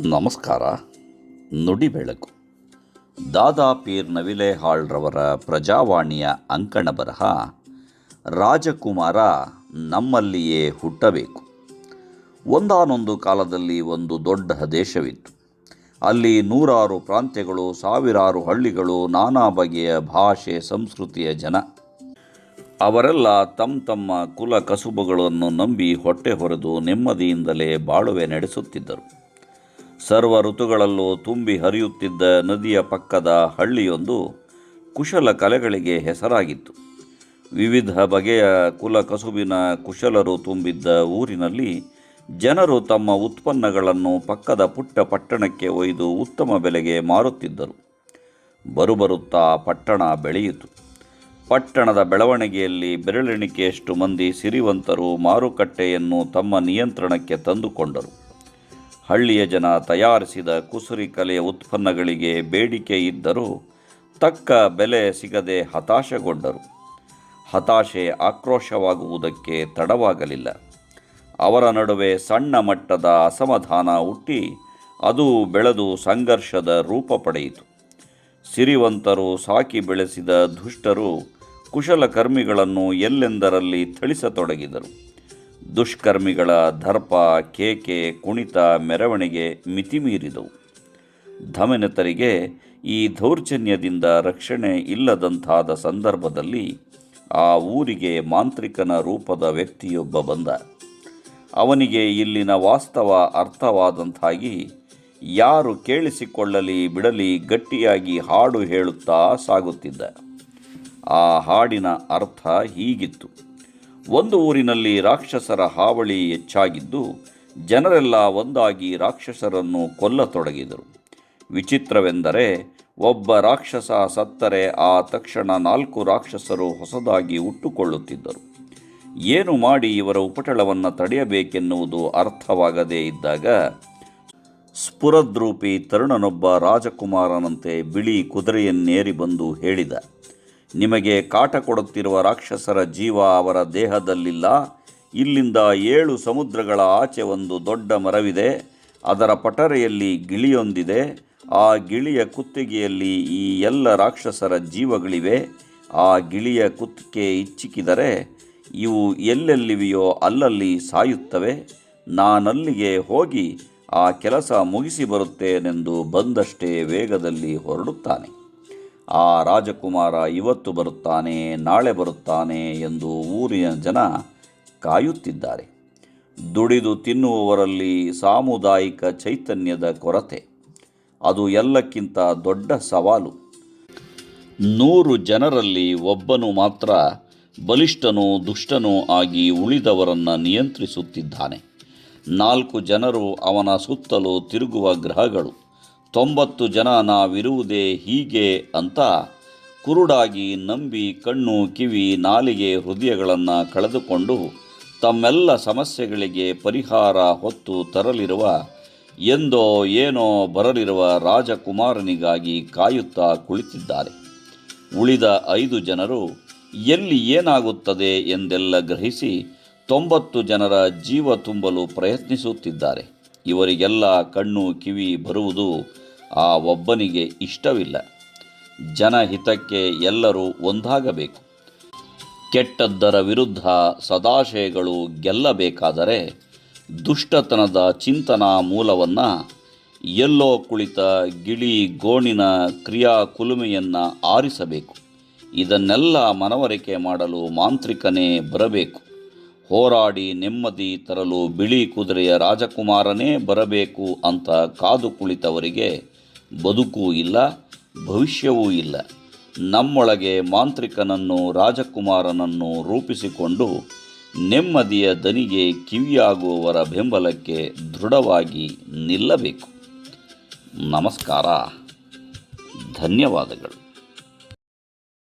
ನಮಸ್ಕಾರ. ನುಡಿ ಬೆಳಕು. ದಾದಾ ಪೀರ್ ನವಿಲೇಹಾಳ್ರವರ ಪ್ರಜಾವಾಣಿಯ ಅಂಕಣ ಬರಹ ರಾಜಕುಮಾರ ನಮ್ಮಲ್ಲಿಯೇ ಹುಟ್ಟಬೇಕು. ಒಂದಾನೊಂದು ಕಾಲದಲ್ಲಿ ಒಂದು ದೊಡ್ಡ ದೇಶವಿತ್ತು. ಅಲ್ಲಿ ನೂರಾರು ಪ್ರಾಂತ್ಯಗಳು, ಸಾವಿರಾರು ಹಳ್ಳಿಗಳು, ನಾನಾ ಬಗೆಯ ಭಾಷೆ, ಸಂಸ್ಕೃತಿಯ ಜನ. ಅವರೆಲ್ಲ ತಮ್ಮ ಕುಲ ಕಸುಬುಗಳನ್ನು ನಂಬಿ ಹೊಟ್ಟೆ ಹೊರೆದು ನೆಮ್ಮದಿಯಿಂದಲೇ ಬಾಳುವೆ ನಡೆಸುತ್ತಿದ್ದರು. ಸರ್ವ ಋತುಗಳಲ್ಲೂ ತುಂಬಿ ಹರಿಯುತ್ತಿದ್ದ ನದಿಯ ಪಕ್ಕದ ಹಳ್ಳಿಯೊಂದು ಕುಶಲ ಕಲೆಗಳಿಗೆ ಹೆಸರಾಗಿತ್ತು. ವಿವಿಧ ಬಗೆಯ ಕುಲ ಕಸುಬಿನ ಕುಶಲರು ತುಂಬಿದ್ದ ಊರಿನಲ್ಲಿ ಜನರು ತಮ್ಮ ಉತ್ಪನ್ನಗಳನ್ನು ಪಕ್ಕದ ಪುಟ್ಟ ಪಟ್ಟಣಕ್ಕೆ ಒಯ್ದು ಉತ್ತಮ ಬೆಲೆಗೆ ಮಾರುತ್ತಿದ್ದರು. ಬರುತ್ತಾ ಪಟ್ಟಣ ಬೆಳೆಯಿತು. ಪಟ್ಟಣದ ಬೆಳವಣಿಗೆಯಲ್ಲಿ ಬೆರಳೆಣಿಕೆಯಷ್ಟು ಮಂದಿ ಸಿರಿವಂತರು ಮಾರುಕಟ್ಟೆಯನ್ನು ತಮ್ಮ ನಿಯಂತ್ರಣಕ್ಕೆ ತಂದುಕೊಂಡರು. ಹಳ್ಳಿಯ ಜನ ತಯಾರಿಸಿದ ಕುಸುರಿ ಕಲೆಯ ಉತ್ಪನ್ನಗಳಿಗೆ ಬೇಡಿಕೆ ಇದ್ದರೂ ತಕ್ಕ ಬೆಲೆ ಸಿಗದೆ ಹತಾಶೆಗೊಂಡರು. ಹತಾಶೆ ಆಕ್ರೋಶವಾಗುವುದಕ್ಕೆ ತಡವಾಗಲಿಲ್ಲ. ಅವರ ನಡುವೆ ಸಣ್ಣ ಮಟ್ಟದ ಅಸಮಾಧಾನ ಹುಟ್ಟಿ ಅದು ಬೆಳೆದು ಸಂಘರ್ಷದ ರೂಪ ಪಡೆಯಿತು. ಸಿರಿವಂತರು ಸಾಕಿ ಬೆಳೆಸಿದ ದುಷ್ಟರು ಕುಶಲಕರ್ಮಿಗಳನ್ನು ಎಲ್ಲೆಂದರಲ್ಲಿ ಥಳಿಸತೊಡಗಿದರು. ದುಷ್ಕರ್ಮಿಗಳ ದರ್ಪ, ಕೇಕೆ, ಕುಣಿತ, ಮೆರವಣಿಗೆ ಮಿತಿಮೀರಿದವು. ಧಮನಿತರಿಗೆ ಈ ದೌರ್ಜನ್ಯದಿಂದ ರಕ್ಷಣೆ ಇಲ್ಲದಂತಾದ ಸಂದರ್ಭದಲ್ಲಿ ಆ ಊರಿಗೆ ಮಾಂತ್ರಿಕನ ರೂಪದ ವ್ಯಕ್ತಿಯೊಬ್ಬ ಬಂದ. ಅವನಿಗೆ ಇಲ್ಲಿನ ವಾಸ್ತವ ಅರ್ಥವಾದಂತಾಗಿ ಯಾರು ಕೇಳಿಸಿಕೊಳ್ಳಲಿ ಬಿಡಲಿ ಗಟ್ಟಿಯಾಗಿ ಹಾಡು ಹೇಳುತ್ತಾ ಸಾಗುತ್ತಿದ್ದ. ಆ ಹಾಡಿನ ಅರ್ಥ ಹೀಗಿತ್ತು: ಒಂದು ಊರಿನಲ್ಲಿ ರಾಕ್ಷಸರ ಹಾವಳಿ ಹೆಚ್ಚಾಗಿದ್ದು ಜನರೆಲ್ಲ ಒಂದಾಗಿ ರಾಕ್ಷಸರನ್ನು ಕೊಲ್ಲತೊಡಗಿದರು. ವಿಚಿತ್ರವೆಂದರೆ ಒಬ್ಬ ರಾಕ್ಷಸ ಸತ್ತರೆ ಆ ತಕ್ಷಣ 4 ರಾಕ್ಷಸರು ಹೊಸದಾಗಿ ಹುಟ್ಟುಕೊಳ್ಳುತ್ತಿದ್ದರು. ಏನು ಮಾಡಿ ಇವರ ಉಪಟಳವನ್ನು ತಡೆಯಬೇಕೆನ್ನುವುದು ಅರ್ಥವಾಗದೇ ಇದ್ದಾಗ ಸ್ಫುರದ್ರೂಪಿ ತರುಣನೊಬ್ಬ ರಾಜಕುಮಾರನಂತೆ ಬಿಳಿ ಕುದುರೆಯನ್ನೇರಿ ಬಂದು ಹೇಳಿದ: ನಿಮಗೆ ಕಾಟ ಕೊಡುತ್ತಿರುವ ರಾಕ್ಷಸರ ಜೀವ ಅವರ ದೇಹದಲ್ಲಿಲ್ಲ. ಇಲ್ಲಿಂದ 7 ಸಮುದ್ರಗಳ ಆಚೆ ಒಂದು ದೊಡ್ಡ ಮರವಿದೆ. ಅದರ ಪಟರೆಯಲ್ಲಿ ಗಿಳಿಯೊಂದಿದೆ. ಆ ಗಿಳಿಯ ಕುತ್ತಿಗೆಯಲ್ಲಿ ಈ ಎಲ್ಲ ರಾಕ್ಷಸರ ಜೀವಗಳಿವೆ. ಆ ಗಿಳಿಯ ಕುತ್ತಿಗೆ ಇಚ್ಚಿಕಿದರೆ ಇವು ಎಲ್ಲೆಲ್ಲಿವೆಯೋ ಅಲ್ಲಲ್ಲಿ ಸಾಯುತ್ತವೆ. ನಾನಲ್ಲಿಗೆ ಹೋಗಿ ಆ ಕೆಲಸ ಮುಗಿಸಿ ಬರುತ್ತೇನೆಂದು ಬಂದಷ್ಟೇ ವೇಗದಲ್ಲಿ ಹೊರಡುತ್ತಾನೆ. ಆ ರಾಜಕುಮಾರ ಇವತ್ತು ಬರುತ್ತಾನೆ, ನಾಳೆ ಬರುತ್ತಾನೆ ಎಂದು ಊರಿನ ಜನ ಕಾಯುತ್ತಿದ್ದಾರೆ. ದುಡಿದು ತಿನ್ನುವವರಲ್ಲಿ ಸಾಮುದಾಯಿಕ ಚೈತನ್ಯದ ಕೊರತೆ ಅದು ಎಲ್ಲಕ್ಕಿಂತ ದೊಡ್ಡ ಸವಾಲು. 100 ಜನರಲ್ಲಿ ಒಬ್ಬನು ಮಾತ್ರ ಬಲಿಷ್ಠನೂ ದುಷ್ಟನೂ ಆಗಿ ಉಳಿದವರನ್ನು ನಿಯಂತ್ರಿಸುತ್ತಿದ್ದಾನೆ. 4 ಜನರು ಅವನ ಸುತ್ತಲೂ ತಿರುಗುವ ಗ್ರಹಗಳು. 90 ಜನ ನಾವಿರುವುದೇ ಹೀಗೆ ಅಂತ ಕುರುಡಾಗಿ ನಂಬಿ ಕಣ್ಣು, ಕಿವಿ, ನಾಲಿಗೆ, ಹೃದಯಗಳನ್ನು ಕಳೆದುಕೊಂಡು ತಮ್ಮೆಲ್ಲ ಸಮಸ್ಯೆಗಳಿಗೆ ಪರಿಹಾರ ಹೊತ್ತು ತರಲಿರುವ ಎಂದೋ ಏನೋ ಬರಲಿರುವ ರಾಜಕುಮಾರನಿಗಾಗಿ ಕಾಯುತ್ತಾ ಕುಳಿತಿದ್ದಾರೆ. ಉಳಿದ 5 ಜನರು ಎಲ್ಲಿ ಏನಾಗುತ್ತದೆ ಎಂದೆಲ್ಲ ಗ್ರಹಿಸಿ 90 ಜನರ ಜೀವ ತುಂಬಲು ಪ್ರಯತ್ನಿಸುತ್ತಿದ್ದಾರೆ. ಇವರಿಗೆಲ್ಲ ಕಣ್ಣು, ಕಿವಿ ಬರುವುದು ಆ ಒಬ್ಬನಿಗೆ ಇಷ್ಟವಿಲ್ಲ. ಜನಹಿತಕ್ಕೆ ಎಲ್ಲರೂ ಒಂದಾಗಬೇಕು. ಕೆಟ್ಟದ್ದರ ವಿರುದ್ಧ ಸದಾಶಯಗಳು ಗೆಲ್ಲಬೇಕಾದರೆ ದುಷ್ಟತನದ ಚಿಂತನಾ ಮೂಲವನ್ನು ಎಲ್ಲೋ ಕುಳಿತ ಗಿಳಿ ಗೋಣಿನ ಕ್ರಿಯಾ ಕುಲುಮೆಯನ್ನು ಆರಿಸಬೇಕು. ಇದನ್ನೆಲ್ಲ ಮನವರಿಕೆ ಮಾಡಲು ಮಾಂತ್ರಿಕನೇ ಬರಬೇಕು. ಹೋರಾಡಿ ನೆಮ್ಮದಿ ತರಲು ಬಿಳಿ ಕುದುರೆಯ ರಾಜಕುಮಾರನೇ ಬರಬೇಕು ಅಂತ ಕಾದು ಕುಳಿತವರಿಗೆ ಬದುಕೂ ಇಲ್ಲ, ಭವಿಷ್ಯವೂ ಇಲ್ಲ. ನಮ್ಮೊಳಗೆ ಮಾಂತ್ರಿಕನನ್ನು, ರಾಜಕುಮಾರನನ್ನು ರೂಪಿಸಿಕೊಂಡು ನೆಮ್ಮದಿಯ ದನಿಗೆ ಕಿವಿಯಾಗುವವರ ಬೆಂಬಲಕ್ಕೆ ದೃಢವಾಗಿ ನಿಲ್ಲಬೇಕು. ನಮಸ್ಕಾರ. ಧನ್ಯವಾದಗಳು.